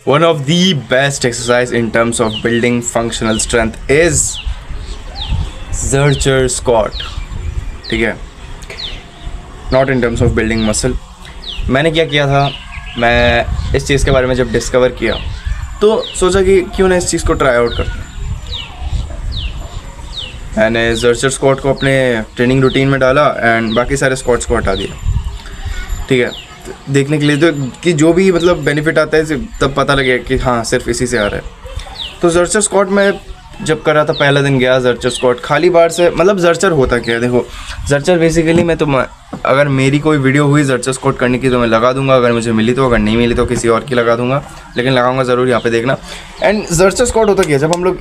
One of the best exercise in terms of building functional strength is Zercher squat. ठीक है, not in terms of building muscle. मैंने क्या किया था, मैं इस चीज़ के बारे में जब डिस्कवर किया तो सोचा कि क्यों ना इस चीज़ को ट्राई आउट करते हैं. मैंने जर्चर स्क्वाट को अपने ट्रेनिंग रूटीन में डाला एंड बाकी सारे स्क्वाट्स को हटा दिया. ठीक है, देखने के लिए तो कि जो भी मतलब बेनिफिट आता है तब पता लगे कि हाँ सिर्फ इसी से आ रहा है. तो जर्चर स्क्वाट में जब कर रहा था, पहला दिन गया जर्चर स्क्वाट खाली बार से. मतलब जर्चर होता क्या है, देखो जर्चर बेसिकली मैं तो अगर मेरी कोई वीडियो हुई जर्चर स्क्वाट करने की तो मैं लगा दूंगा, अगर मुझे मिली तो, अगर नहीं मिली तो किसी और की लगा दूंगा, लेकिन लगाऊंगा ज़रूर, यहाँ पे देखना. एंड जर्चर स्क्वाट होता क्या है, जब हम लोग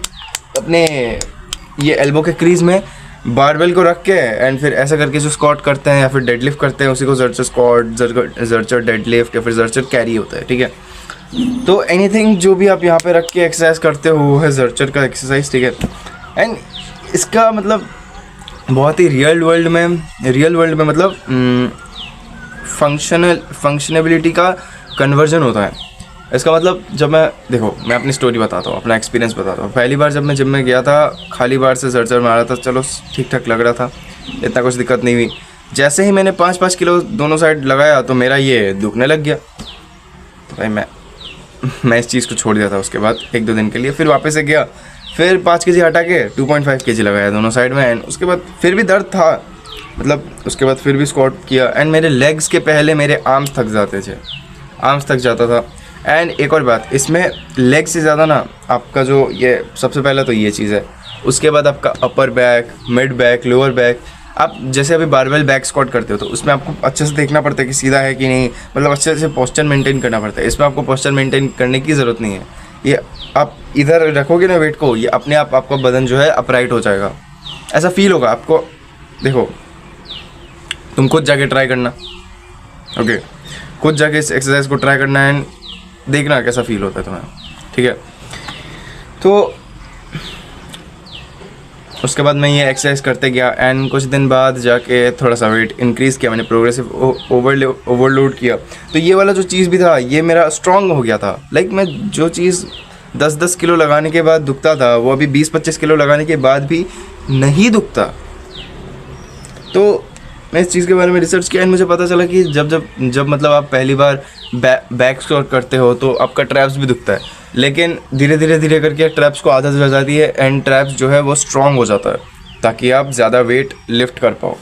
अपने ये एल्बो के क्रीज में बारबेल को रख के एंड फिर ऐसा करके जो स्क्वाट करते हैं या फिर डेडलिफ्ट करते हैं उसी को जर्चर स्क्वाट, जर्चर डेडलिफ्ट या फिर जर्चर कैरी होता है. ठीक है, तो एनीथिंग जो भी आप यहाँ पे रख के एक्सरसाइज करते हो वो है जर्चर का एक्सरसाइज. ठीक है, एंड इसका मतलब बहुत ही रियल वर्ल्ड में मतलब फंक्शनेबिलिटी का कन्वर्जन होता है. इसका मतलब जब मैं अपनी स्टोरी बताता हूँ, अपना एक्सपीरियंस बताता हूँ. पहली बार जब मैं जिम में गया था, खाली बार से जर्चर मारा था, चलो ठीक ठाक लग रहा था, इतना कुछ दिक्कत नहीं हुई. जैसे ही मैंने 5-5 किलो दोनों साइड लगाया तो मेरा ये दुखने लग गया. तो भाई मैं इस चीज़ को छोड़ दिया था. उसके बाद 1-2 दिन के लिए फिर वापस से गया, फिर 5 kg हटा के 2.5 kg लगाया दोनों साइड में. एंड उसके बाद फिर भी दर्द था, मतलब उसके बाद फिर भी स्क्वाट किया एंड मेरे लेग्स के पहले मेरे आर्म्स थक जाते थे, आर्म्स थक जाता था. एंड एक और बात, इसमें लेग से ज़्यादा ना आपका जो ये सबसे पहला तो ये चीज़ है, उसके बाद आपका upper back, mid back, lower back. आप जैसे अभी बारबेल बैक स्क्वाट करते हो तो उसमें आपको अच्छे से देखना पड़ता है कि सीधा है कि नहीं, मतलब अच्छे से पोस्चर मेंटेन करना पड़ता है. इसमें आपको पोस्चर मेंटेन करने की ज़रूरत नहीं है. ये आप इधर रखोगे ना वेट को, ये अपने आप आपका बदन जो है अपराइट हो जाएगा, ऐसा फील होगा आपको. देखो तुम खुद जाके ट्राई करना, ओके, खुद जाके इस एक्सरसाइज को ट्राई करना एंड देखना कैसा फील होता है तुम्हें. ठीक है, तो उसके बाद मैं ये एक्सरसाइज करते गया एंड कुछ दिन बाद जाके थोड़ा सा वेट इंक्रीज़ किया मैंने, प्रोग्रेसिव ओवरलोड किया. तो ये वाला जो चीज़ भी था ये मेरा स्ट्रॉन्ग हो गया था. लाइक मैं जो चीज़ 10-10 किलो लगाने के बाद दुखता था वो अभी 20-25 किलो लगाने के बाद भी नहीं दुखता. तो मैं इस चीज़ के बारे में रिसर्च किया एंड मुझे पता चला कि जब मतलब आप पहली बार बैक स्क्वाट करते हो तो आपका ट्रैप्स भी दुखता है, लेकिन धीरे करके ट्रैप्स को आदत हो जाती है एंड ट्रैप्स जो है वो स्ट्रॉन्ग हो जाता है ताकि आप ज़्यादा वेट लिफ्ट कर पाओ.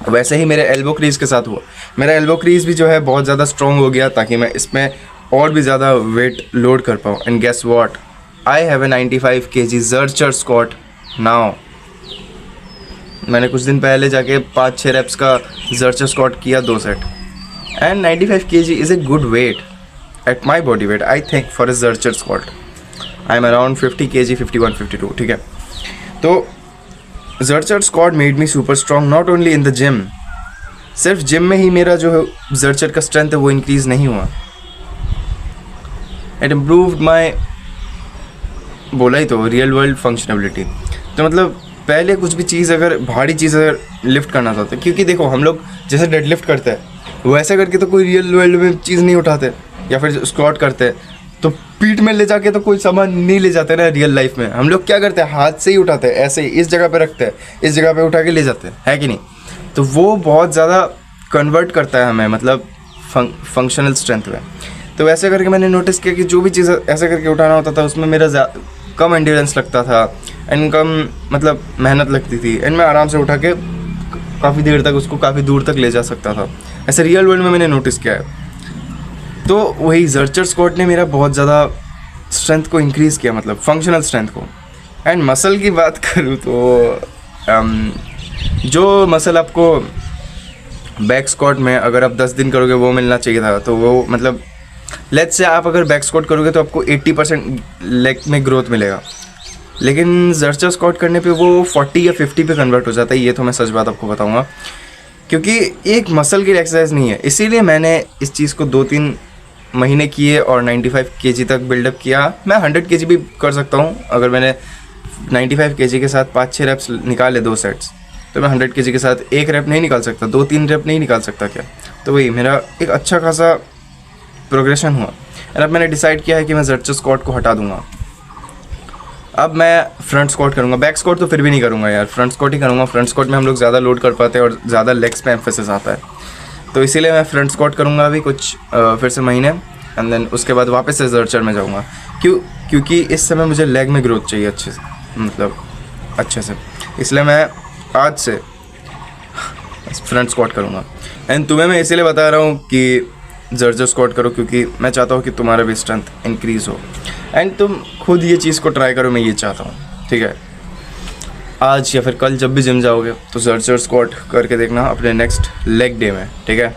वैसे ही मेरे एल्बो क्रीज के साथ हुआ. मेरा एल्बो क्रीज भी जो है बहुत ज़्यादा स्ट्रॉन्ग हो गया ताकि मैं इसमें और भी ज़्यादा वेट लोड कर पाऊँ. And guess what, I have a 95 kg Zercher squat now. मैंने कुछ दिन पहले जाके 5-6 रेप्स का जर्चर स्क्वाट किया 2 set and 95 kg is a good weight at my body weight I think for a Zercher squat. I am around 50 kg, 51-52. ठीक है, तो Zercher squat made me super strong not only in the gym. सिर्फ gym में ही मेरा जो है जर्चर का स्ट्रेंथ है वो इंक्रीज़ नहीं हुआ, इट इम्प्रूव्ड माई, बोला ही तो, रियल वर्ल्ड फंक्शनेबिलिटी. तो मतलब पहले कुछ भी चीज़ अगर भारी चीज़ अगर लिफ्ट करना चाहते, क्योंकि देखो हम लोग जैसे डेड लिफ्ट करते हैं वैसे करके तो कोई रियल वर्ल्ड में चीज़ नहीं उठाते, या फिर स्क्वाट करते हैं तो पीठ में ले जाके तो कोई सामान नहीं ले जाते ना. रियल लाइफ में हम लोग क्या करते हैं, हाथ से ही उठाते हैं, ऐसे ही इस जगह पे रखते हैं, इस जगह पे उठा के ले जाते हैं, है कि नहीं. तो वो बहुत ज़्यादा कन्वर्ट करता है हमें मतलब फंक्शनल स्ट्रेंथ में. तो वैसे करके मैंने नोटिस किया कि जो भी चीज़ ऐसे करके उठाना होता था उसमें मेरा कम एंड्योरेंस लगता था एंड कम मतलब मेहनत लगती थी एंड मैं आराम से उठा के काफ़ी देर तक उसको काफ़ी दूर तक ले जा सकता था. ऐसे रियल वर्ल्ड में मैंने नोटिस किया है. तो वही जर्चर स्क्वाट ने मेरा बहुत ज़्यादा स्ट्रेंथ को इंक्रीज़ किया, मतलब फंक्शनल स्ट्रेंथ को. एंड मसल की बात करूँ तो जो मसल आपको बैक स्क्वाट में अगर आप 10 दिन करोगे वो मिलना चाहिए था, तो वो मतलब लेट्स से आप अगर बैक स्क्वाट करोगे तो आपको 80% लेग में ग्रोथ मिलेगा, लेकिन जर्चर स्क्वाट करने पे वो 40 या 50 पे कन्वर्ट हो जाता है. ये तो मैं सच बात आपको बताऊंगा, क्योंकि एक मसल की एक्सरसाइज नहीं है. इसीलिए मैंने इस चीज़ को 2-3 महीने किए और 95 kg तक बिल्डअप किया. मैं 100 kg भी कर सकता हूँ अगर मैंने 95 kg के साथ 5-6 रेप्स निकाले 2 सेट्स, तो मैं 100 kg के साथ 1 रेप नहीं निकाल सकता, 2-3 रेप नहीं निकाल सकता क्या. तो वही मेरा एक अच्छा खासा प्रोग्रेशन हुआ. एंड अब मैंने डिसाइड किया है कि मैं जर्चर स्क्वाट को हटा दूंगा। अब मैं फ्रंट स्क्वाट करूँगा, बैक स्क्वाट तो फिर भी नहीं करूँगा यार, फ्रंट स्क्वाट ही करूँगा। फ्रंट स्क्वाट में हम लोग ज़्यादा लोड कर पाते हैं और ज़्यादा लेग्स पे एम्फेसिस आता है, तो इसीलिए मैं फ्रंट स्क्वाट करूँगा अभी कुछ फिर से महीने, एंड देन उसके बाद वापस से जर्चर में जाऊँगा। क्योंकि इस समय मुझे लेग में ग्रोथ चाहिए अच्छे से, मतलब अच्छे से, इसलिए मैं आज से फ्रंट स्क्वाट करूँगा। एंड तुम्हें मैं इसीलिए बता रहा हूँ कि जर्चर स्क्वाट करो, क्योंकि मैं चाहता हूँ कि तुम्हारा भी स्ट्रेंथ इंक्रीज़ हो एंड तुम खुद ये चीज़ को ट्राई करो, मैं ये चाहता हूँ, ठीक है। आज या फिर कल जब भी जिम जाओगे तो जर्चर स्क्वाट करके देखना अपने नेक्स्ट लेग डे में, ठीक है।